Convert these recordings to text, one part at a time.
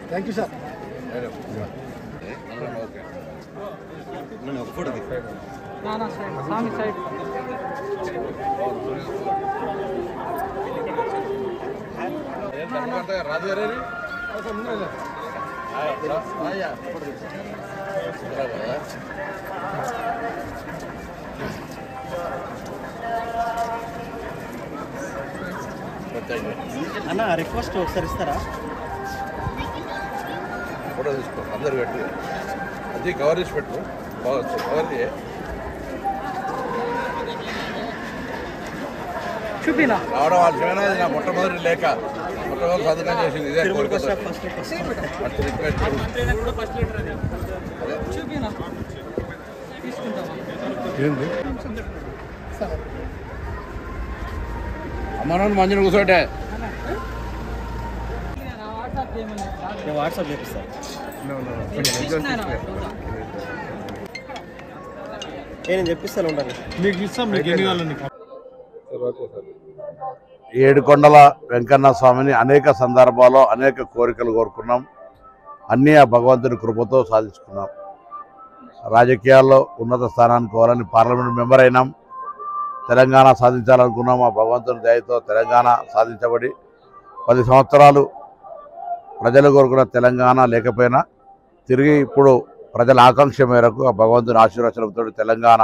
Thank you, sir. No, photo. No, side. Side. అన్న request ఒకసారి ఇస్తారా? ఫోటో తీసుకో అందరు పెట్టు అది కవర్ చేసి పెట్టు బాగొచ్చు కవర్ చేయ చూపినా రావడం ఆలస్యమైనా ఇది నా మొట్టమొదటి లేఖ మొట్టమొదటి సంతకం చేసింది ఇదే కోరిక చూపినా తీసుకుంటావా అమ్మను మంజుని కూర్చోటే వాట్సాప్ చేపిస్తా. నేను చెప్పిస్తాను ఉండాలి మీకు ఇస్తాం. మీకు ఎన్ని కావాలని ఏడుకొండల వెంకన్న స్వామిని అనేక సందర్భాల్లో అనేక కోరికలు కోరుకున్నాం. అన్నీ ఆ భగవంతుని కృపతో సాధించుకున్నాం. రాజకీయాల్లో ఉన్నత స్థానానికి పోవాలని పార్లమెంట్ మెంబర్ అయినాం. తెలంగాణ సాధించాలనుకున్నాం. ఆ భగవంతుని దయతో తెలంగాణ సాధించబడి 10 సంవత్సరాలు ప్రజలు కోరుకున్న తెలంగాణ లేకపోయినా తిరిగి ఇప్పుడు ప్రజల ఆకాంక్ష మేరకు ఆ భగవంతుని ఆశీర్వచనంతో తెలంగాణ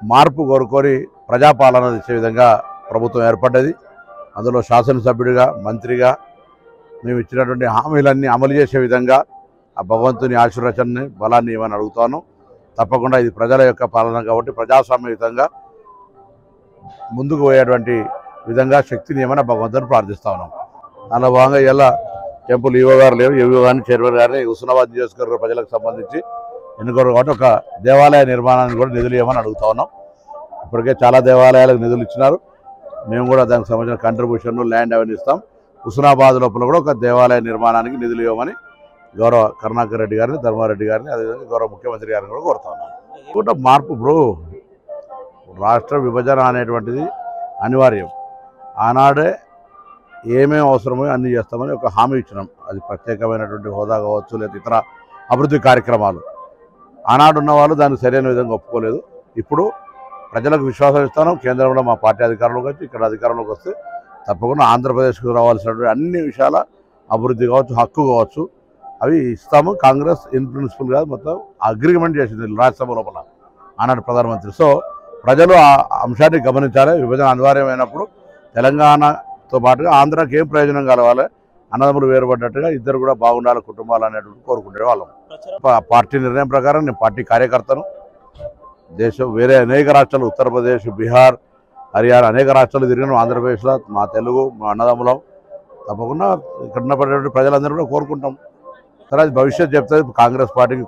మార్పు కోరుకొని ప్రజాపాలన ఇచ్చే విధంగా ప్రభుత్వం ఏర్పడ్డది. అందులో శాసనసభ్యుడిగా మంత్రిగా మేము ఇచ్చినటువంటి హామీలన్నీ అమలు చేసే విధంగా ఆ భగవంతుని ఆశీర్వచనాన్ని బలాన్ని ఇవ్వని అడుగుతాను. తప్పకుండా ఇది ప్రజల యొక్క పాలన కాబట్టి ప్రజాస్వామ్యయుతంగా ముందుకు పోయేటువంటి విధంగా శక్తిని ఏమైనా భగవంతుని ప్రార్థిస్తా ఉన్నాం. దానిలో భాగంగా ఇలా టెంపుల్ ఈవో గారు లేవు, ఈవో గారిని చైర్మన్ గారిని హుస్నాబాద్ నియోజకవర్గ ప్రజలకు సంబంధించి ఎన్నుకోరు కాబట్టి ఒక దేవాలయ నిర్మాణానికి కూడా నిధులు ఇవ్వమని అడుగుతా ఉన్నాం. ఇప్పటికే చాలా దేవాలయాలకు నిధులు ఇచ్చినారు. మేము కూడా దానికి సంబంధించిన కంట్రిబ్యూషన్ ల్యాండ్ అవన్నీ ఇస్తాం. హుస్నాబాద్ లోపల కూడా ఒక దేవాలయ నిర్మాణానికి నిధులు ఇవ్వమని గౌరవ కరుణాకర్ రెడ్డి గారిని, ధర్మారెడ్డి గారిని, అదేవిధంగా గౌరవ ముఖ్యమంత్రి గారిని కూడా కోరుతా ఉన్నాం. కూడా మార్పు బ్రో, రాష్ట్ర విభజన అనేటువంటిది అనివార్యం. ఆనాడే ఏమేమి అవసరమో అన్నీ చేస్తామని ఒక హామీ ఇచ్చినాం. అది ప్రత్యేకమైనటువంటి హోదా కావచ్చు, లేదా ఇతర అభివృద్ధి కార్యక్రమాలు. ఆనాడు ఉన్న వాళ్ళు దాన్ని సరైన విధంగా ఒప్పుకోలేదు. ఇప్పుడు ప్రజలకు విశ్వాసం ఇస్తాను. కేంద్రంలో మా పార్టీ అధికారంలోకి వచ్చి ఇక్కడ అధికారంలోకి వస్తే తప్పకుండా ఆంధ్రప్రదేశ్కు రావాల్సినటువంటి అన్ని విషయాల అభివృద్ధి కావచ్చు, హక్కు కావచ్చు, అవి ఇస్తాము. కాంగ్రెస్ ఇన్ ప్రిన్సిపల్ కాదు, మొత్తం అగ్రిమెంట్ చేసింది రాజ్యసభ లోపల ఆనాడు ప్రధానమంత్రి. సో ప్రజలు ఆ అంశాన్ని గమనించాలి. విభజన అనివార్యమైనప్పుడు తెలంగాణతో పాటుగా ఆంధ్రాకి ఏం ప్రయోజనం కలవాలి, అన్నదమ్ములు వేరుపడ్డట్టుగా ఇద్దరు కూడా బాగుండాలి కుటుంబాలు అనేటువంటి కోరుకునే వాళ్ళం. పార్టీ నిర్ణయం ప్రకారం నేను పార్టీ కార్యకర్తను. దేశం వేరే అనేక రాష్ట్రాలు, ఉత్తరప్రదేశ్, బీహార్, హర్యానా అనేక రాష్ట్రాలు తిరిగిన ఆంధ్రప్రదేశ్లో మా తెలుగు మా అన్నదమ్ములం. తప్పకుండా ఇక్కడ ఉన్నటువంటి ప్రజలందరూ కూడా కోరుకుంటాం. సరే అది భవిష్యత్తు చెప్తుంది. కాంగ్రెస్ పార్టీకి